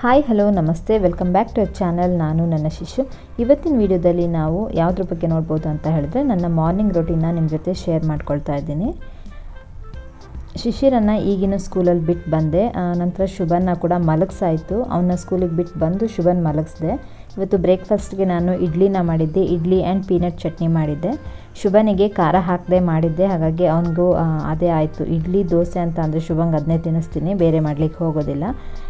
Hi hello ನಮಸ್ತೆ welcome back to our channel ನಾನು ನನ್ನ ಶಿಶು. ಇವತ್ತಿನ ವಿಡಿಯೋದಲ್ಲಿ ನಾವು ಯಾವುದ್ರ ಬಗ್ಗೆ ನೋಡ್ಬೋದು ಅಂತ ಹೇಳಿದ್ರೆ ನನ್ನ ಮಾರ್ನಿಂಗ್ ರೂಟೀನ್ನ ನಿಮ್ಮ ಜೊತೆ ಶೇರ್ ಮಾಡ್ಕೊಳ್ತಾ ಇದ್ದೀನಿ. ಶಿಶಿರನ್ನು ಈಗಿನ ಸ್ಕೂಲಲ್ಲಿ ಬಿಟ್ಟು ಬಂದೆ, ನಂತರ ಶುಭನ್ನ ಕೂಡ ಮಲಗಿಸಾಯಿತು. ಅವನ್ನ ಸ್ಕೂಲಿಗೆ ಬಿಟ್ಟು ಬಂದು ಶುಭನ್ ಮಲಗಿಸಿದೆ. ಇವತ್ತು ಬ್ರೇಕ್ಫಾಸ್ಟ್ಗೆ ನಾನು ಇಡ್ಲಿನ ಮಾಡಿದ್ದೆ, ಇಡ್ಲಿ ಆ್ಯಂಡ್ ಪೀನಟ್ ಚಟ್ನಿ ಮಾಡಿದ್ದೆ. ಶುಭನಿಗೆ ಖಾರ ಹಾಕದೆ ಮಾಡಿದ್ದೆ, ಹಾಗಾಗಿ ಅವನಿಗೂ ಅದೇ ಆಯಿತು. ಇಡ್ಲಿ ದೋಸೆ ಅಂತ ಅಂದರೆ ಶುಭಂಗೆ ಅದನ್ನೇ ತಿನ್ನಿಸ್ತೀನಿ, ಬೇರೆ ಮಾಡಲಿಕ್ಕೆ ಹೋಗೋದಿಲ್ಲ.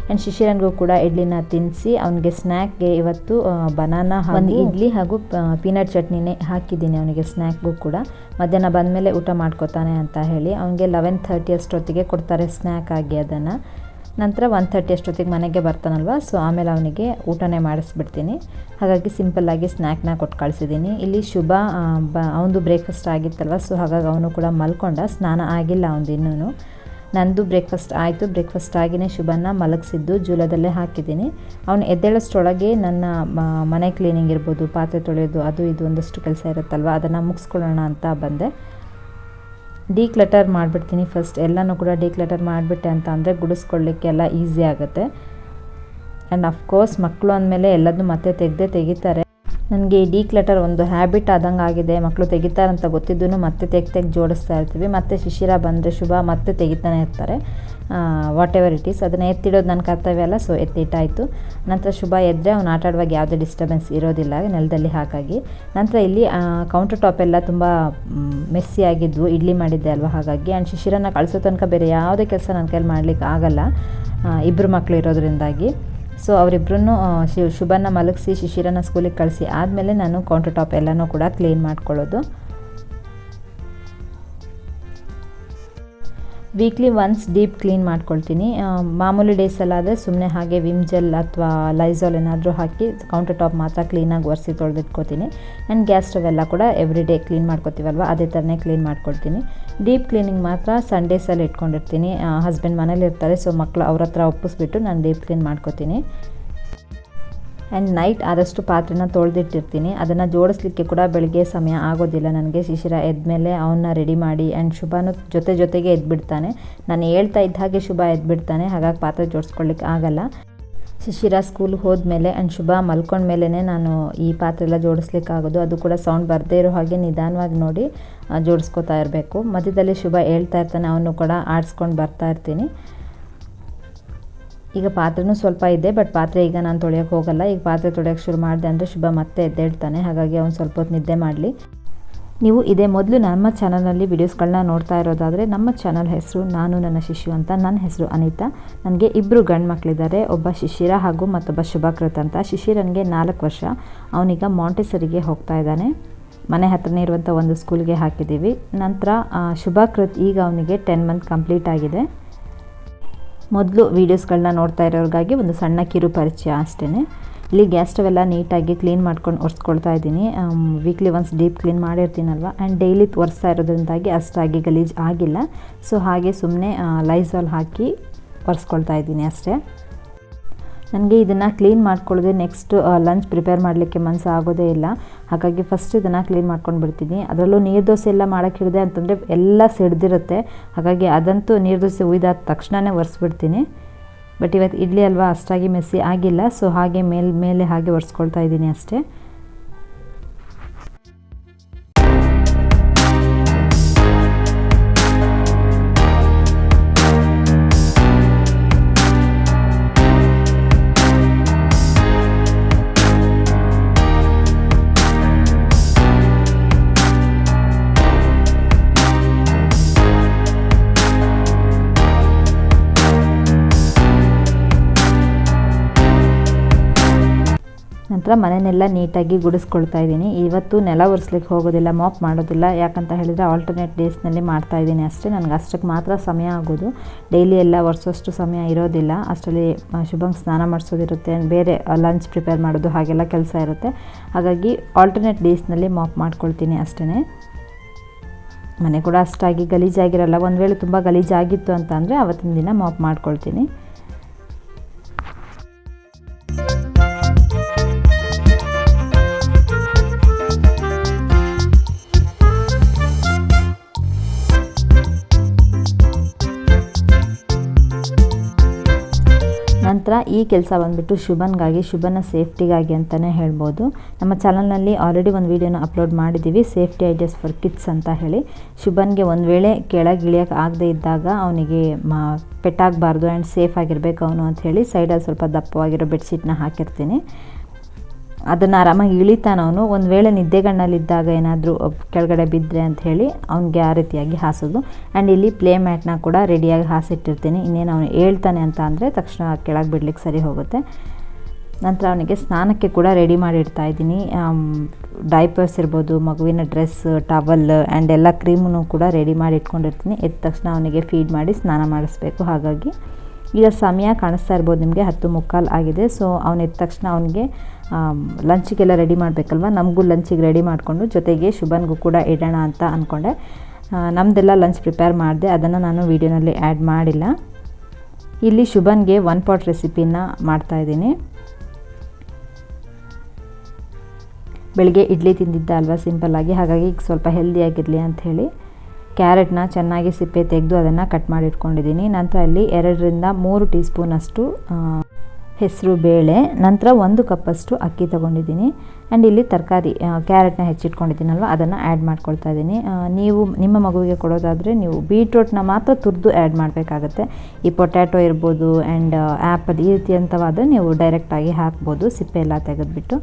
ಆ್ಯಂಡ್ ಶಿಶಿರನಿಗೂ ಕೂಡ ಇಡ್ಲಿನ ತಿನ್ನಿಸಿ ಅವನಿಗೆ ಸ್ನ್ಯಾಕ್ಗೆ ಇವತ್ತು ಬನಾನಾ ಒಂದು ಇಡ್ಲಿ ಹಾಗೂ ಪೀನಟ್ ಚಟ್ನಿನೇ ಹಾಕಿದ್ದೀನಿ ಅವನಿಗೆ ಸ್ನ್ಯಾಕ್ಗೂ ಕೂಡ. ಮಧ್ಯಾಹ್ನ ಬಂದಮೇಲೆ ಊಟ ಮಾಡ್ಕೋತಾನೆ ಅಂತ ಹೇಳಿ ಅವನಿಗೆ 11:30 ಅಷ್ಟೊತ್ತಿಗೆ ಕೊಡ್ತಾರೆ ಸ್ನ್ಯಾಕ್ ಆಗಿ ಅದನ್ನು. ನಂತರ 1:30 ಅಷ್ಟೊತ್ತಿಗೆ ಮನೆಗೆ ಬರ್ತಾನಲ್ವ, ಸೊ ಆಮೇಲೆ ಅವನಿಗೆ ಊಟನೇ ಮಾಡಿಸ್ಬಿಡ್ತೀನಿ. ಹಾಗಾಗಿ ಸಿಂಪಲ್ಲಾಗಿ ಸ್ನ್ಯಾಕ್ನ ಕೊಟ್ಟು ಕಳಿಸಿದ್ದೀನಿ. ಇಲ್ಲಿ ಶುಭ ಅವನದು ಬ್ರೇಕ್ಫಾಸ್ಟ್ ಆಗಿತ್ತಲ್ವ, ಸೊ ಹಾಗಾಗಿ ಅವನು ಕೂಡ ಮಲ್ಕೊಂಡ, ಸ್ನಾನ ಆಗಿಲ್ಲ ಅವನದು ಇನ್ನೂ. ನಂದು ಬ್ರೇಕ್ಫಾಸ್ಟ್ ಆಯಿತು. ಬ್ರೇಕ್ಫಾಸ್ಟ್ ಆಗಿಯೇ ಶುಭನ ಮಲಗಿಸಿದ್ದು ಜೂಲದಲ್ಲೇ ಹಾಕಿದ್ದೀನಿ. ಅವನು ಎದ್ದೇಳಷ್ಟರೊಳಗೆ ನನ್ನ ಮನೆ ಕ್ಲೀನಿಂಗ್ ಇರ್ಬೋದು, ಪಾತ್ರೆ ತೊಳೆಯೋದು, ಅದು ಇದು ಒಂದಷ್ಟು ಕೆಲಸ ಇರುತ್ತಲ್ವ, ಅದನ್ನು ಮುಗಿಸ್ಕೊಳ್ಳೋಣ ಅಂತ ಬಂದೆ. ಡಿಕ್ಲಟರ್ ಮಾಡಿಬಿಡ್ತೀನಿ ಫಸ್ಟ್. ಎಲ್ಲನೂ ಕೂಡ ಡಿಕ್ಲಟರ್ ಮಾಡಿಬಿಟ್ಟೆ ಅಂತ ಅಂದರೆ ಗುಡಿಸ್ಕೊಳ್ಳಿಕ್ಕೆಲ್ಲ ಈಸಿ ಆಗುತ್ತೆ. ಆ್ಯಂಡ್ ಅಫ್ಕೋರ್ಸ್ ಮಕ್ಕಳು ಅಂದಮೇಲೆ ಎಲ್ಲದನ್ನೂ ಮತ್ತೆ ತೆಗಿತಾರೆ. ನನಗೆ ಈ ಡಿಕ್ಲಟರ್ ಒಂದು ಹ್ಯಾಬಿಟ್ ಆದಂಗೆ ಆಗಿದೆ. ಮಕ್ಕಳು ತೆಗಿತಾರಂತ ಗೊತ್ತಿದ್ದೂ ಮತ್ತೆ ತೆಗೆದು ಜೋಡಿಸ್ತಾ ಇರ್ತೀವಿ. ಮತ್ತು ಶಿಶಿರ ಬಂದರೆ ಶುಭ ಮತ್ತೆ ತೆಗಿತಾನೆ ಇರ್ತಾರೆ, ವಾಟ್ ಎವರ್ ಇಟ್ ಈಸ್. ಅದನ್ನು ಎತ್ತಿಡೋದು ನನ್ನ ಕರ್ತವ್ಯ ಅಲ್ಲ, ಸೊ ಎತ್ತಿಟ್ಟಾಯಿತು. ನಂತರ ಶುಭ ಎದ್ದರೆ ಅವ್ನು ಆಟ ಆಡುವಾಗ ಯಾವುದೇ ಡಿಸ್ಟರ್ಬೆನ್ಸ್ ಇರೋದಿಲ್ಲ ನೆಲದಲ್ಲಿ. ಹಾಗಾಗಿ ನಂತರ ಇಲ್ಲಿ ಕೌಂಟರ್ ಟಾಪ್ ಎಲ್ಲ ತುಂಬ ಮೆಸ್ಸಿ ಆಗಿದ್ವು, ಇಡ್ಲಿ ಮಾಡಿದ್ದೆ ಅಲ್ವ, ಹಾಗಾಗಿ. ಆ್ಯಂಡ್ ಶಿಶಿರನ ಕಳಿಸೋ ತನಕ ಬೇರೆ ಯಾವುದೇ ಕೆಲಸ ನನ್ನ ಕೈಲಿ ಮಾಡಲಿಕ್ಕೆ ಆಗಲ್ಲ, ಇಬ್ಬರು ಮಕ್ಕಳು ಇರೋದ್ರಿಂದಾಗಿ. ಸೊ ಅವರಿಬ್ಬರೂ ಶುಭನ ಮಲಗಿಸಿ ಶಿಶಿರನ ಸ್ಕೂಲಿಗೆ ಕಳಿಸಿ ಆದಮೇಲೆ ನಾನು ಕೌಂಟರ್ ಟಾಪ್ ಎಲ್ಲನೂ ಕೂಡ ಕ್ಲೀನ್ ಮಾಡ್ಕೊಳ್ಳೋದು. ವೀಕ್ಲಿ ಒನ್ಸ್ ಡೀಪ್ ಕ್ಲೀನ್ ಮಾಡ್ಕೊಳ್ತೀನಿ. ಮಾಮೂಲಿ ಡೇಸಲ್ಲಾದರೆ ಸುಮ್ಮನೆ ಹಾಗೆ ವಿಮ್ ಜೆಲ್ ಅಥವಾ ಲೈಝಾಲ್ ಏನಾದರೂ ಹಾಕಿ ಕೌಂಟರ್ ಟಾಪ್ ಮಾತ್ರ ಕ್ಲೀನಾಗಿ ಒರೆಸಿ ತೊಳೆದಿಟ್ಕೋತೀನಿ. ಆ್ಯಂಡ್ ಗ್ಯಾಸ್ ಸ್ಟವ್ ಎಲ್ಲ ಕೂಡ ಎವ್ರಿ ಡೇ ಕ್ಲೀನ್ ಮಾಡ್ಕೋತೀವಲ್ವ, ಅದೇ ಥರನೇ ಕ್ಲೀನ್ ಮಾಡ್ಕೊಳ್ತೀನಿ. ಡೀಪ್ ಕ್ಲೀನಿಂಗ್ ಮಾತ್ರ ಸಂಡೇಸಲ್ಲಿ ಇಟ್ಕೊಂಡಿರ್ತೀನಿ. ಹಸ್ಬೆಂಡ್ ಮನೇಲಿ ಇರ್ತಾರೆ, ಸೊ ಮಕ್ಕಳು ಅವ್ರ ಹತ್ರ ಒಪ್ಪಿಸ್ಬಿಟ್ಟು ನಾನು ಡೀಪ್ ಕ್ಲೀನ್ ಮಾಡ್ಕೋತೀನಿ. ಆ್ಯಂಡ್ ನೈಟ್ ಆದಷ್ಟು ಪಾತ್ರೆನ ತೊಳೆದಿಟ್ಟಿರ್ತೀನಿ. ಅದನ್ನು ಜೋಡಿಸ್ಲಿಕ್ಕೆ ಕೂಡ ಬೆಳಗ್ಗೆ ಸಮಯ ಆಗೋದಿಲ್ಲ ನನಗೆ. ಶಿಶಿರ ಎದ್ಮೇಲೆ ಅವನ್ನ ರೆಡಿ ಮಾಡಿ, ಆ್ಯಂಡ್ ಶುಭನೂ ಜೊತೆಗೆ ಎದ್ಬಿಡ್ತಾನೆ. ನಾನು ಹೇಳ್ತಾ ಇದ್ದ ಹಾಗೆ ಶುಭ ಎದ್ಬಿಡ್ತಾನೆ, ಹಾಗಾಗಿ ಪಾತ್ರೆ ಜೋಡಿಸ್ಕೊಳ್ಳಿಕ್ಕೆ ಆಗಲ್ಲ. ಶಿಶಿರ ಸ್ಕೂಲ್ಗೆ ಹೋದ್ಮೇಲೆ ಆ್ಯಂಡ್ ಶುಭ ಮಲ್ಕೊಂಡ್ಮೇಲೆ ನಾನು ಈ ಪಾತ್ರೆ ಎಲ್ಲ ಜೋಡಿಸ್ಲಿಕ್ಕಾಗೋದು. ಅದು ಕೂಡ ಸೌಂಡ್ ಬರದೇ ಇರೋ ಹಾಗೆ ನಿಧಾನವಾಗಿ ನೋಡಿ ಜೋಡಿಸ್ಕೊತಾ ಇರಬೇಕು. ಮಧ್ಯದಲ್ಲಿ ಶುಭ ಹೇಳ್ತಾ ಇರ್ತಾನೆ, ಅವನು ಕೂಡ ಆಡಿಸ್ಕೊಂಡು ಬರ್ತಾ ಇರ್ತೀನಿ. ಈಗ ಪಾತ್ರೆನೂ ಸ್ವಲ್ಪ ಇದೆ, ಬಟ್ ಪಾತ್ರೆ ಈಗ ನಾನು ತೊಳೆಯೋಕ್ಕೆ ಹೋಗಲ್ಲ. ಈಗ ಪಾತ್ರೆ ತೊಳೆಯೋಕ್ಕೆ ಶುರು ಮಾಡಿದೆ ಅಂದರೆ ಶುಭ ಮತ್ತೆ ಎದ್ದೇಳ್ತಾನೆ, ಹಾಗಾಗಿ ಅವ್ನು ಸ್ವಲ್ಪ ಹೊತ್ತು ನಿದ್ದೆ ಮಾಡಲಿ. ನೀವು ಇದೇ ಮೊದಲು ನಮ್ಮ ಚಾನಲ್ನಲ್ಲಿ ವೀಡಿಯೋಸ್ಗಳನ್ನ ನೋಡ್ತಾ ಇರೋದಾದರೆ, ನಮ್ಮ ಚಾನಲ್ ಹೆಸರು ನಾನು ನನ್ನ ಶಿಶು ಅಂತ. ನನ್ನ ಹೆಸರು ಅನಿತಾ. ನನಗೆ 2 ಗಂಡು ಮಕ್ಕಳಿದ್ದಾರೆ, ಒಬ್ಬ ಶಿಶಿರ ಹಾಗೂ ಮತ್ತೊಬ್ಬ ಶುಭಕೃತ್ ಅಂತ. ಶಿಶಿರನಿಗೆ 4 ವರ್ಷ, ಅವನೀಗ ಮಾಂಟೆಸರಿಗೆ ಹೋಗ್ತಾ ಇದ್ದಾನೆ. ಮನೆ ಹತ್ರನೇ ಇರುವಂಥ ಒಂದು ಸ್ಕೂಲ್ಗೆ ಹಾಕಿದ್ದೀವಿ. ನಂತರ ಶುಭಕೃತ್ ಈಗ ಅವನಿಗೆ 10 ಮಂತ್ ಕಂಪ್ಲೀಟ್ ಆಗಿದೆ. ಮೊದಲು ವೀಡಿಯೋಸ್ಗಳನ್ನ ನೋಡ್ತಾ ಇರೋರಿಗಾಗಿ ಒಂದು ಸಣ್ಣ ಕಿರು ಪರಿಚಯ ಅಷ್ಟೇ. ಇಲ್ಲಿ ಗ್ಯಾಸ್ ಸ್ಟವ್ ಎಲ್ಲ ನೀಟಾಗಿ ಕ್ಲೀನ್ ಮಾಡ್ಕೊಂಡು ಒರೆಸ್ಕೊಳ್ತಾ ಇದ್ದೀನಿ. ವೀಕ್ಲಿ ಒನ್ಸ್ ಡೀಪ್ ಕ್ಲೀನ್ ಮಾಡಿರ್ತೀನಲ್ವ, ಆ್ಯಂಡ್ ಡೈಲಿ ಒರೆಸ್ತಾ ಇರೋದ್ರಿಂದಾಗಿ ಅಷ್ಟಾಗಿ ಗಲೀಜು ಆಗಿಲ್ಲ. ಸೊ ಹಾಗೆ ಸುಮ್ಮನೆ ಲೈಝಾಲ್ ಹಾಕಿ ಒರೆಸ್ಕೊಳ್ತಾ ಇದ್ದೀನಿ ಅಷ್ಟೇ. ನನಗೆ ಇದನ್ನು ಕ್ಲೀನ್ ಮಾಡ್ಕೊಳ್ಳೋದೆ ನೆಕ್ಸ್ಟ್ ಲಂಚ್ ಪ್ರಿಪೇರ್ ಮಾಡಲಿಕ್ಕೆ ಮನಸ್ಸು ಆಗೋದೇ ಇಲ್ಲ. ಹಾಗಾಗಿ ಫಸ್ಟ್ ಇದನ್ನು ಕ್ಲೀನ್ ಮಾಡ್ಕೊಂಡು ಬಿಡ್ತೀನಿ. ಅದರಲ್ಲೂ ನೀರು ದೋಸೆ ಎಲ್ಲ ಮಾಡೋಕ್ಕೆ ಹಿಡಿದೆ ಅಂತಂದರೆ ಎಲ್ಲ ಸಿಡ್ದಿರುತ್ತೆ, ಹಾಗಾಗಿ ಅದಂತೂ ನೀರು ದೋಸೆ ಉಯ್ದಾದ ತಕ್ಷಣವೇ ಒರೆಸ್ಬಿಡ್ತೀನಿ. ಬಟ್ ಇವತ್ತು ಇಡ್ಲಿ ಅಲ್ವಾ, ಅಷ್ಟಾಗಿ ಮೆಸ್ಸಿ ಆಗಿಲ್ಲ, ಸೊ ಹಾಗೆ ಮೇಲೆ ಹಾಗೆ ಒರೆಸ್ಕೊಳ್ತಾ ಇದ್ದೀನಿ ಅಷ್ಟೇ. ನಂತರ ಮನೆಯನ್ನೆಲ್ಲ ನೀಟಾಗಿ ಗುಡಿಸ್ಕೊಳ್ತಾ ಇದ್ದೀನಿ. ಇವತ್ತು ನೆಲ ಒರೆಸ್ಲಿಕ್ಕೆ ಹೋಗೋದಿಲ್ಲ, ಮಾಪ್ ಮಾಡೋದಿಲ್ಲ. ಯಾಕಂತ ಹೇಳಿದರೆ ಆಲ್ಟರ್ನೇಟ್ ಡೇಸ್ನಲ್ಲಿ ಮಾಡ್ತಾ ಇದ್ದೀನಿ ಅಷ್ಟೇ. ನನಗೆ ಅಷ್ಟಕ್ಕೆ ಮಾತ್ರ ಸಮಯ ಆಗೋದು, ಡೈಲಿ ಎಲ್ಲ ಒರೆಸೋಷ್ಟು ಸಮಯ ಇರೋದಿಲ್ಲ. ಅಷ್ಟರಲ್ಲಿ ಶುಭಂಗೆ ಸ್ನಾನ ಮಾಡಿಸೋದಿರುತ್ತೆ, ಬೇರೆ ಲಂಚ್ ಪ್ರಿಪೇರ್ ಮಾಡೋದು ಹಾಗೆಲ್ಲ ಕೆಲಸ ಇರುತ್ತೆ. ಹಾಗಾಗಿ ಆಲ್ಟರ್ನೇಟ್ ಡೇಸ್ನಲ್ಲಿ ಮಾಪ್ ಮಾಡ್ಕೊಳ್ತೀನಿ ಅಷ್ಟೇ. ಮನೆ ಕೂಡ ಅಷ್ಟಾಗಿ ಗಲೀಜಾಗಿರಲ್ಲ. ಒಂದು ವೇಳೆ ತುಂಬ ಗಲೀಜಾಗಿತ್ತು ಅಂತ ಅಂದರೆ ಆವತ್ತಿನ ದಿನ ಮಾಪ್ ಮಾಡ್ಕೊಳ್ತೀನಿ. ನಂತರ ಈ ಕೆಲಸ ಬಂದುಬಿಟ್ಟು ಶುಭನ್ಗಾಗಿ, ಶುಭನ ಸೇಫ್ಟಿಗಾಗಿ ಅಂತಲೇ ಹೇಳ್ಬೋದು. ನಮ್ಮ ಚಾನಲ್ನಲ್ಲಿ ಆಲ್ರೆಡಿ ಒಂದು ವೀಡಿಯೋನ ಅಪ್ಲೋಡ್ ಮಾಡಿದ್ದೀವಿ, ಸೇಫ್ಟಿ ಐಡಿಯಾಸ್ ಫಾರ್ ಕಿಡ್ಸ್ ಅಂತ ಹೇಳಿ. ಶುಭನ್ಗೆ ಒಂದು ವೇಳೆ ಕೆಳಗೆ ಇಳಿಯೋಕ್ಕೆ ಆಗದೆ ಇದ್ದಾಗ ಅವನಿಗೆ ಪೆಟ್ಟಾಗಬಾರ್ದು ಆ್ಯಂಡ್ ಸೇಫ್ ಆಗಿರಬೇಕು ಅವನು ಅಂತ ಹೇಳಿ ಸೈಡಲ್ಲಿ ಸ್ವಲ್ಪ ದಪ್ಪವಾಗಿರೋ ಬೆಡ್ಶೀಟ್ನ ಹಾಕಿರ್ತೀನಿ. ಅದನ್ನು ಆರಾಮಾಗಿ ಇಳಿತಾನವನು. ಒಂದು ವೇಳೆ ನಿದ್ದೆಗಣ್ಣಲ್ಲಿದ್ದಾಗ ಏನಾದರೂ ಕೆಳಗಡೆ ಬಿದ್ದರೆ ಅಂತ ಹೇಳಿ ಅವ್ನಿಗೆ ಆ ರೀತಿಯಾಗಿ ಹಾಸೋದು. ಆ್ಯಂಡ್ ಇಲ್ಲಿ ಪ್ಲೇ ಮ್ಯಾಟ್ನ ಕೂಡ ರೆಡಿಯಾಗಿ ಹಾಸಿಟ್ಟಿರ್ತೀನಿ. ಇನ್ನೇನು ಅವನು ಹೇಳ್ತಾನೆ ಅಂತ ಅಂದರೆ ತಕ್ಷಣ ಕೆಳಗೆ ಬಿಡ್ಲಿಕ್ಕೆ ಸರಿ ಹೋಗುತ್ತೆ. ನಂತರ ಅವನಿಗೆ ಸ್ನಾನಕ್ಕೆ ಕೂಡ ರೆಡಿ ಮಾಡಿಡ್ತಾ ಇದ್ದೀನಿ. ಡೈಪರ್ಸ್ ಇರ್ಬೋದು, ಮಗುವಿನ ಡ್ರೆಸ್, ಟವಲ್ ಆ್ಯಂಡ್ ಎಲ್ಲ ಕ್ರೀಮನ್ನು ಕೂಡ ರೆಡಿ ಮಾಡಿ ಇಟ್ಕೊಂಡಿರ್ತೀನಿ. ಎದ್ದ ತಕ್ಷಣ ಅವನಿಗೆ ಫೀಡ್ ಮಾಡಿ ಸ್ನಾನ ಮಾಡಿಸ್ಬೇಕು. ಹಾಗಾಗಿ ಈಗ ಸಮಯ ಕಾಣಿಸ್ತಾ ಇರ್ಬೋದು ನಿಮಗೆ, 10:45 ಆಗಿದೆ. ಸೊ ಅವನು ಎದ್ದ ತಕ್ಷಣ ಅವನಿಗೆ ಲಂಚಿಗೆಲ್ಲ ರೆಡಿ ಮಾಡಬೇಕಲ್ವ, ನಮಗೂ ಲಂಚಿಗೆ ರೆಡಿ ಮಾಡಿಕೊಂಡು ಜೊತೆಗೆ ಶುಭನ್ಗೂ ಕೂಡ ಇಡೋಣ ಅಂತ ಅಂದ್ಕೊಂಡೆ. ನಮ್ಮದೆಲ್ಲ ಲಂಚ್ ಪ್ರಿಪೇರ್ ಮಾಡಿದೆ, ಅದನ್ನು ನಾನು ವೀಡಿಯೋನಲ್ಲಿ ಆ್ಯಡ್ ಮಾಡಿಲ್ಲ. ಇಲ್ಲಿ ಶುಭನ್ಗೆ 1 ಪಾಟ್ ರೆಸಿಪಿನ ಮಾಡ್ತಾಯಿದ್ದೀನಿ. ಬೆಳಿಗ್ಗೆ ಇಡ್ಲಿ ತಿಂದಿದ್ದ ಅಲ್ವಾ ಸಿಂಪಲ್ಲಾಗಿ, ಹಾಗಾಗಿ ಈಗ ಸ್ವಲ್ಪ ಹೆಲ್ದಿಯಾಗಿರಲಿ ಅಂಥೇಳಿ ಕ್ಯಾರೆಟ್ನ ಚೆನ್ನಾಗಿ ಸಿಪ್ಪೆ ತೆಗೆದು ಅದನ್ನು ಕಟ್ ಮಾಡಿ ಇಟ್ಕೊಂಡಿದ್ದೀನಿ. ನಂತರ ಅಲ್ಲಿ 2-3 ಟೀ ಸ್ಪೂನಷ್ಟು ಹೆಸರು ಬೇಳೆ, ನಂತರ 1 ಕಪ್ಪಷ್ಟು ಅಕ್ಕಿ ತೊಗೊಂಡಿದ್ದೀನಿ. ಆ್ಯಂಡ್ ಇಲ್ಲಿ ತರಕಾರಿ ಕ್ಯಾರೆಟ್ನ ಹೆಚ್ಚಿಟ್ಕೊಂಡಿದ್ದೀನಲ್ವ ಅದನ್ನು ಆ್ಯಡ್ ಮಾಡ್ಕೊಳ್ತಾ ಇದ್ದೀನಿ. ನೀವು ನಿಮ್ಮ ಮಗುವಿಗೆ ಕೊಡೋದಾದರೆ ನೀವು ಬೀಟ್ರೋಟ್ನ ಮಾತ್ರ ತುರಿದು ಆ್ಯಡ್ ಮಾಡಬೇಕಾಗತ್ತೆ. ಈ ಪೊಟ್ಯಾಟೊ ಇರ್ಬೋದು ಆ್ಯಂಡ್ ಆ್ಯಪಲ್ ಈ ರೀತಿಯಂಥವಾದರೆ ನೀವು ಡೈರೆಕ್ಟಾಗಿ ಹಾಕ್ಬೋದು ಸಿಪ್ಪೆ ಎಲ್ಲ ತೆಗೆದುಬಿಟ್ಟು.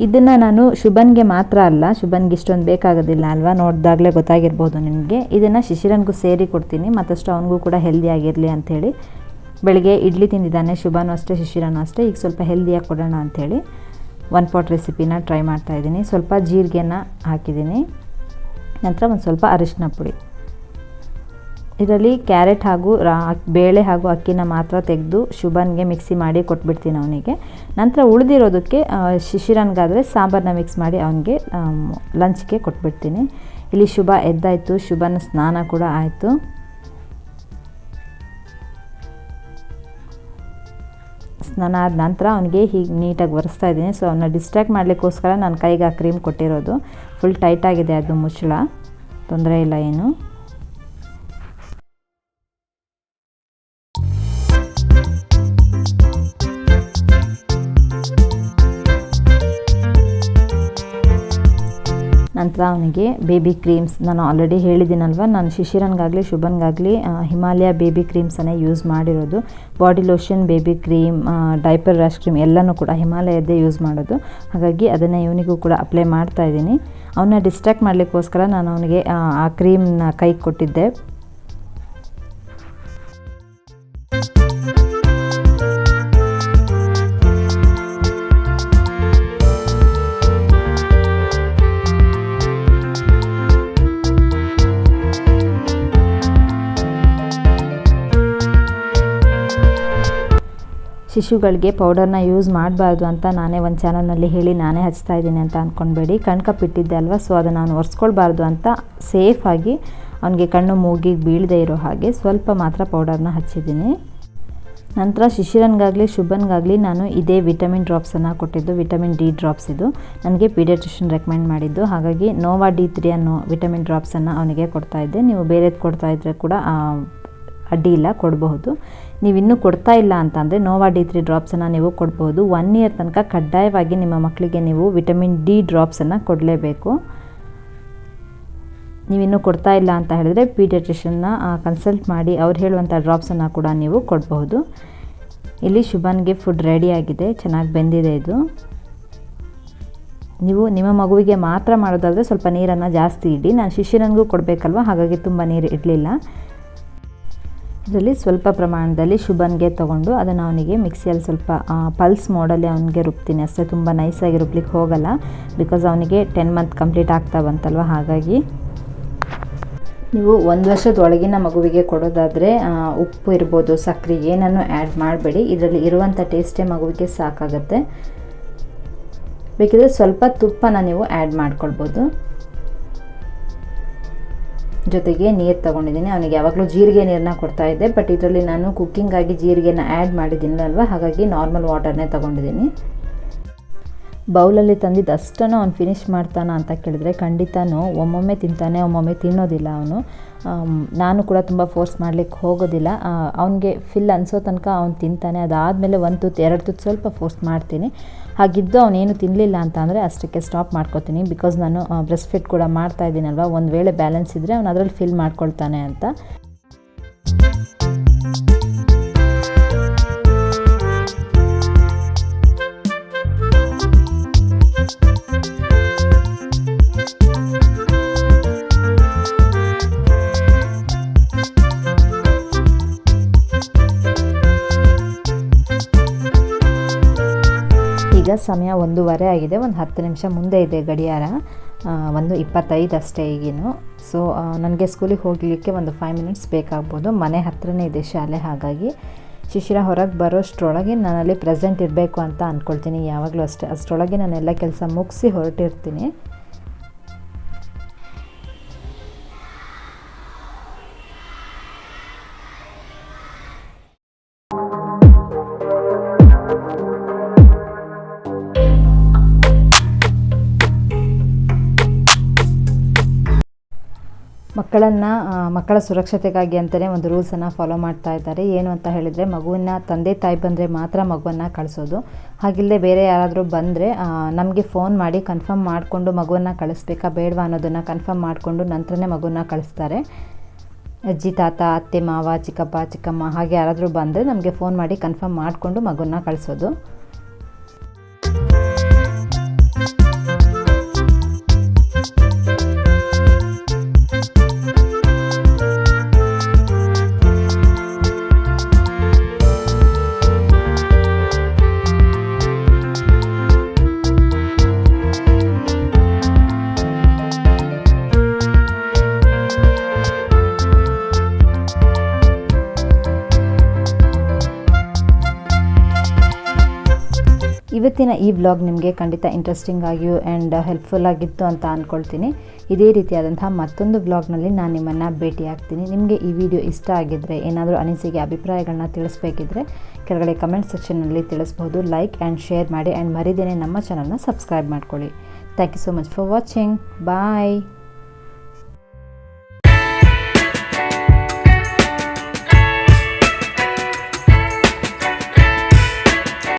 ಇದನ್ನು ನಾನು ಶುಭನ್ಗೆ ಮಾತ್ರ ಅಲ್ಲ, ಶುಭನ್ಗೆ ಇಷ್ಟೊಂದು ಬೇಕಾಗೋದಿಲ್ಲ ಅಲ್ವಾ, ನೋಡಿದಾಗಲೇ ಗೊತ್ತಾಗಿರ್ಬೋದು ನಿಮಗೆ. ಇದನ್ನು ಶಿಶಿರನ್ಗೂ ಸೇರಿ ಕೊಡ್ತೀನಿ, ಮತ್ತಷ್ಟು ಅವನಿಗೂ ಕೂಡ ಹೆಲ್ದಿ ಆಗಿರಲಿ ಅಂಥೇಳಿ. ಬೆಳಗ್ಗೆ ಇಡ್ಲಿ ತಿಂದಿದ್ದಾನೆ ಶುಭನೂ ಅಷ್ಟೇ, ಶಿಶಿರನೂ ಅಷ್ಟೇ. ಈಗ ಸ್ವಲ್ಪ ಹೆಲ್ದಿಯಾಗಿ ಕೊಡೋಣ ಅಂಥೇಳಿ 1 ಪಾಟ್ ರೆಸಿಪಿನ ಟ್ರೈ ಮಾಡ್ತಾಯಿದ್ದೀನಿ. ಸ್ವಲ್ಪ ಜೀರಿಗೆನ ಹಾಕಿದ್ದೀನಿ, ನಂತರ ಒಂದು ಸ್ವಲ್ಪ ಅರಿಶಿನ ಪುಡಿ. ಇದರಲ್ಲಿ ಕ್ಯಾರೆಟ್ ಹಾಗೂ ಬೇಳೆ ಹಾಗೂ ಅಕ್ಕಿನ ಮಾತ್ರ ತೆಗೆದು ಶುಭನ್ಗೆ ಮಿಕ್ಸಿ ಮಾಡಿ ಕೊಟ್ಬಿಡ್ತೀನಿ ಅವನಿಗೆ. ನಂತರ ಉಳಿದಿರೋದಕ್ಕೆ ಶಿಶಿರನ್ಗಾದರೆ ಸಾಂಬಾರನ್ನ ಮಿಕ್ಸ್ ಮಾಡಿ ಅವನಿಗೆ ಲಂಚ್ಗೆ ಕೊಟ್ಬಿಡ್ತೀನಿ. ಇಲ್ಲಿ ಶುಭ ಎದ್ದಾಯಿತು, ಶುಭನ ಸ್ನಾನ ಕೂಡ ಆಯಿತು. ಸ್ನಾನ ಆದ ನಂತರ ಅವನಿಗೆ ಹೀಗೆ ನೀಟಾಗಿ ಒರೆಸ್ತಾ ಇದ್ದೀನಿ. ಸೊ ಅವನ್ನ ಡಿಸ್ಟ್ರ್ಯಾಕ್ಟ್ ಮಾಡಲಿಕ್ಕೋಸ್ಕರ ನಾನು ಕೈಗೆ ಆ ಕ್ರೀಮ್ ಕೊಟ್ಟಿರೋದು. ಫುಲ್ ಟೈಟಾಗಿದೆ ಅದು ಮುಚ್ಚಳ, ತೊಂದರೆ ಇಲ್ಲ ಏನು. ನಂತರ ಅವನಿಗೆ ಬೇಬಿ ಕ್ರೀಮ್ಸ್, ನಾನು ಆಲ್ರೆಡಿ ಹೇಳಿದ್ದೀನಲ್ವ, ನಾನು ಶಿಶಿರನ್ಗಾಗಲಿ ಶುಭನ್ಗಾಗಲಿ ಹಿಮಾಲಯ ಬೇಬಿ ಕ್ರೀಮ್ಸನ್ನೇ ಯೂಸ್ ಮಾಡಿರೋದು. Body lotion, baby cream, diaper rash cream ಎಲ್ಲನೂ ಕೂಡ ಹಿಮಾಲಯದ್ದೇ ಯೂಸ್ ಮಾಡೋದು. ಹಾಗಾಗಿ ಅದನ್ನು ಇವನಿಗೂ ಕೂಡ ಅಪ್ಲೈ ಮಾಡ್ತಾಯಿದ್ದೀನಿ. ಅವನ್ನ ಡಿಸ್ಟ್ರ್ಯಾಕ್ಟ್ ಮಾಡಲಿಕ್ಕೋಸ್ಕರ ನಾನು ಅವನಿಗೆ ಆ ಕ್ರೀಮ್ನ ಕೈಗೆ ಕೊಟ್ಟಿದ್ದೆ. ಶಿಶುಗಳಿಗೆ ಪೌಡರ್ನ ಯೂಸ್ ಮಾಡಬಾರ್ದು ಅಂತ ನಾನೇ ಒಂದು ಚಾನಲ್ನಲ್ಲಿ ಹೇಳಿ ನಾನೇ ಹಚ್ತಾ ಇದ್ದೀನಿ ಅಂತ ಅಂದ್ಕೊಳ್ಬೇಡಿ. ಕಣ್ಕಪ್ಪಿಟ್ಟಿದ್ದೆ ಅಲ್ವಾ, ಸೊ ಅದನ್ನು ನಾನು ಒರೆಸ್ಕೊಳ್ಬಾರ್ದು ಅಂತ ಸೇಫಾಗಿ ಅವನಿಗೆ ಕಣ್ಣು ಮೂಗಿಗೆ ಬೀಳದೇ ಇರೋ ಹಾಗೆ ಸ್ವಲ್ಪ ಮಾತ್ರ ಪೌಡರ್ನ ಹಚ್ಚಿದ್ದೀನಿ. ನಂತರ ಶಿಶಿರನ್ಗಾಗಲಿ ಶುಭನ್ಗಾಗಲಿ ನಾನು ಇದೇ ವಿಟಮಿನ್ ಡ್ರಾಪ್ಸನ್ನು ಕೊಟ್ಟಿದ್ದು, ವಿಟಮಿನ್ ಡಿ ಡ್ರಾಪ್ಸ್. ಇದು ನನಗೆ ಪೀಡಿಯಾಟ್ರಿಷಿಯನ್ ರೆಕಮೆಂಡ್ ಮಾಡಿದ್ದು. ಹಾಗಾಗಿ ನೋವಾ D3 ಅನ್ನೋ ವಿಟಮಿನ್ ಡ್ರಾಪ್ಸನ್ನು ಅವನಿಗೆ ಕೊಡ್ತಾಯಿದ್ದೆ. ನೀವು ಬೇರೆದು ಕೊಡ್ತಾಯಿದ್ರೆ ಕೂಡ ಅಡ್ಡಿ ಇಲ್ಲ, ಕೊಡಬಹುದು. ನೀವಿನ್ನೂ ಕೊಡ್ತಾ ಇಲ್ಲ ಅಂತಂದರೆ ನೋವಾ D3 ಡ್ರಾಪ್ಸನ್ನು ನೀವು ಕೊಡ್ಬೋದು. 1 ಇಯರ್ ತನಕ ಕಡ್ಡಾಯವಾಗಿ ನಿಮ್ಮ ಮಕ್ಕಳಿಗೆ ನೀವು ವಿಟಮಿನ್ ಡಿ ಡ್ರಾಪ್ಸನ್ನು ಕೊಡಲೇಬೇಕು. ನೀವಿನ್ನೂ ಕೊಡ್ತಾ ಇಲ್ಲ ಅಂತ ಹೇಳಿದ್ರೆ ಪೀಡಿಯಾಟ್ರಿಷಿಯನ್ನ ಕನ್ಸಲ್ಟ್ ಮಾಡಿ ಅವ್ರು ಹೇಳುವಂಥ ಡ್ರಾಪ್ಸನ್ನು ಕೂಡ ನೀವು ಕೊಡಬಹುದು. ಇಲ್ಲಿ ಶುಭನ್ಗೆ ಫುಡ್ ರೆಡಿಯಾಗಿದೆ, ಚೆನ್ನಾಗಿ ಬೆಂದಿದೆ ಇದು. ನೀವು ನಿಮ್ಮ ಮಗುವಿಗೆ ಮಾತ್ರ ಮಾಡೋದಾದರೆ ಸ್ವಲ್ಪ ನೀರನ್ನು ಜಾಸ್ತಿ ಇಡಿ. ನಾನು ಶಿಶಿರನಿಗೂ ಕೊಡಬೇಕಲ್ವ, ಹಾಗಾಗಿ ತುಂಬ ನೀರು ಇಡಲಿಲ್ಲ. ಇದರಲ್ಲಿ ಸ್ವಲ್ಪ ಪ್ರಮಾಣದಲ್ಲಿ ಶುಭನ್ಗೆ ತೊಗೊಂಡು ಅದನ್ನು ಅವನಿಗೆ ಮಿಕ್ಸಿಯಲ್ಲಿ ಸ್ವಲ್ಪ ಪಲ್ಸ್ ಮೋಡಲ್ಲಿ ಅವನಿಗೆ ರುಬ್ತೀನಿ ಅಷ್ಟೇ. ತುಂಬ ನೈಸಾಗಿ ರುಬ್ಲಿಕ್ಕೆ ಹೋಗಲ್ಲ, ಬಿಕಾಸ್ ಅವನಿಗೆ 10 ಮಂತ್ ಕಂಪ್ಲೀಟ್ ಆಗ್ತಾ ಬಂತಲ್ವ. ಹಾಗಾಗಿ ನೀವು 1 ವರ್ಷದೊಳಗಿನ ಮಗುವಿಗೆ ಕೊಡೋದಾದರೆ ಉಪ್ಪು ಇರ್ಬೋದು, ಸಕ್ಕರೆ ಏನನ್ನು ಆ್ಯಡ್ ಮಾಡಬೇಡಿ. ಇದರಲ್ಲಿ ಇರುವಂಥ ಟೇಸ್ಟೇ ಮಗುವಿಗೆ ಸಾಕಾಗುತ್ತೆ. ಬೇಕಿದ್ರೆ ಸ್ವಲ್ಪ ತುಪ್ಪನ ನೀವು ಆ್ಯಡ್ ಮಾಡ್ಕೊಳ್ಬೋದು. ಜೊತೆಗೆ ನೀರು ತೊಗೊಂಡಿದ್ದೀನಿ. ಅವನಿಗೆ ಯಾವಾಗಲೂ ಜೀರಿಗೆ ನೀರನ್ನ ಕೊಡ್ತಾ ಇದ್ದೆ, ಬಟ್ ಇದರಲ್ಲಿ ನಾನು ಕುಕ್ಕಿಂಗಾಗಿ ಜೀರಿಗೆನ ಆ್ಯಡ್ ಮಾಡಿದ್ದೀನಲ್ವ, ಹಾಗಾಗಿ ನಾರ್ಮಲ್ ವಾಟರ್ನೇ ತೊಗೊಂಡಿದ್ದೀನಿ. ಬೌಲಲ್ಲಿ ತಂದಿದ್ದು ಅಷ್ಟನ್ನು ಅವ್ನು ಫಿನಿಷ್ ಮಾಡ್ತಾನ ಅಂತ ಕೇಳಿದ್ರೆ ಖಂಡಿತನೂ ಒಮ್ಮೊಮ್ಮೆ ತಿಂತಾನೆ, ಒಮ್ಮೊಮ್ಮೆ ತಿನ್ನೋದಿಲ್ಲ ಅವನು. ನಾನು ಕೂಡ ತುಂಬ ಫೋರ್ಸ್ ಮಾಡಲಿಕ್ಕೆ ಹೋಗೋದಿಲ್ಲ. ಅವನಿಗೆ ಫಿಲ್ ಅನಿಸೋ ತನಕ ಅವ್ನು ತಿಂತಾನೆ. ಅದಾದಮೇಲೆ 1 ತುತ್ತು 2 ತುತ್ತು ಸ್ವಲ್ಪ ಫೋರ್ಸ್ ಮಾಡ್ತೀನಿ. ಹಾಗಿದ್ದು ಅವನೇನು ತಿನ್ನಲಿಲ್ಲ ಅಂತ ಅಂದರೆ ಅಷ್ಟಕ್ಕೆ ಸ್ಟಾಪ್ ಮಾಡ್ಕೋತೀನಿ. ಬಿಕಾಸ್ ನಾನು ಬ್ರೆಸ್ಟ್ ಫೀಡ್ ಕೂಡ ಮಾಡ್ತಾ ಇದ್ದೀನಲ್ವ, ಒಂದು ವೇಳೆ ಬ್ಯಾಲೆನ್ಸ್ ಇದ್ದರೆ ಅವನು ಅದರಲ್ಲಿ ಫಿಲ್ ಮಾಡ್ಕೊಳ್ತಾನೆ ಅಂತ. ಈಗ ಸಮಯ 1:15 ಆಗಿದೆ. ಒಂದು 10 ನಿಮಿಷ ಮುಂದೆ ಇದೆ ಗಡಿಯಾರ. 1:25 ಅಷ್ಟೇ ಈಗಿನ್ನು. ಸೊ ನನಗೆ ಸ್ಕೂಲಿಗೆ ಹೋಗಲಿಕ್ಕೆ ಒಂದು 5 ಮಿನಿಟ್ಸ್ ಬೇಕಾಗ್ಬೋದು. ಮನೆ ಹತ್ರನೇ ಇದೆ ಶಾಲೆ. ಹಾಗಾಗಿ ಶಿಶಿರ ಹೊರಗೆ ಬರೋಷ್ಟರೊಳಗೆ ನಾನಲ್ಲಿ ಪ್ರೆಸೆಂಟ್ ಇರಬೇಕು ಅಂತ ಅಂದ್ಕೊಳ್ತೀನಿ ಯಾವಾಗಲೂ ಅಷ್ಟೇ. ಅಷ್ಟರೊಳಗೆ ನಾನೆಲ್ಲ ಕೆಲಸ ಮುಗಿಸಿ ಹೊರಟಿರ್ತೀನಿ. ಮಕ್ಕಳ ಸುರಕ್ಷತೆಗಾಗಿ ಅಂತಲೇ ಒಂದು ರೂಲ್ಸನ್ನು ಫಾಲೋ ಮಾಡ್ತಾ ಇದ್ದಾರೆ. ಏನು ಅಂತ ಹೇಳಿದರೆ, ಮಗುವಿನ ತಂದೆ ತಾಯಿ ಬಂದರೆ ಮಾತ್ರ ಮಗುವನ್ನು ಕಳಿಸೋದು. ಹಾಗಿಲ್ಲದೆ ಬೇರೆ ಯಾರಾದರೂ ಬಂದರೆ ನಮಗೆ ಫೋನ್ ಮಾಡಿ ಕನ್ಫರ್ಮ್ ಮಾಡಿಕೊಂಡು ಮಗುವನ್ನು ಕಳಿಸ್ಬೇಕಾ ಬೇಡವಾ ಅನ್ನೋದನ್ನು ಕನ್ಫರ್ಮ್ ಮಾಡಿಕೊಂಡು ನಂತರನೇ ಮಗುವನ್ನು ಕಳಿಸ್ತಾರೆ. ಅಜ್ಜಿ ತಾತ, ಅತ್ತೆ ಮಾವ, ಚಿಕ್ಕಪ್ಪ ಚಿಕ್ಕಮ್ಮ ಹಾಗೆ ಯಾರಾದರೂ ಬಂದರೆ ನಮಗೆ ಫೋನ್ ಮಾಡಿ ಕನ್ಫರ್ಮ್ ಮಾಡಿಕೊಂಡು ಮಗುವನ್ನು ಕಳಿಸೋದು. ಇವತ್ತಿನ ಈ ವ್ಲಾಗ್ ನಿಮಗೆ ಖಂಡಿತ ಇಂಟ್ರೆಸ್ಟಿಂಗ್ ಆಗಿಯೂ ಆ್ಯಂಡ್ ಹೆಲ್ಪ್ಫುಲ್ ಆಗಿತ್ತು ಅಂತ ಅಂದ್ಕೊಳ್ತೀನಿ. ಇದೇ ರೀತಿಯಾದಂತಹ ಮತ್ತೊಂದು ವ್ಲಾಗ್ನಲ್ಲಿ ನಾನು ನಿಮ್ಮನ್ನು ಭೇಟಿಯಾಗ್ತೀನಿ. ನಿಮಗೆ ಈ ವಿಡಿಯೋ ಇಷ್ಟ ಆಗಿದ್ದರೆ, ಏನಾದರೂ ಅನಿಸಿಕೆ ಅಭಿಪ್ರಾಯಗಳನ್ನ ತಿಳಿಸ್ಬೇಕಿದ್ರೆ ಕೆಳಗಡೆ ಕಮೆಂಟ್ ಸೆಕ್ಷನ್ನಲ್ಲಿ ತಿಳಿಸ್ಬೋದು. ಲೈಕ್ ಆ್ಯಂಡ್ ಶೇರ್ ಮಾಡಿ ಆ್ಯಂಡ್ ಮರಿದೇನೆ ನಮ್ಮ ಚಾನಲ್ನ ಸಬ್ಸ್ಕ್ರೈಬ್ ಮಾಡ್ಕೊಳ್ಳಿ. Thank you so much for watching. Bye.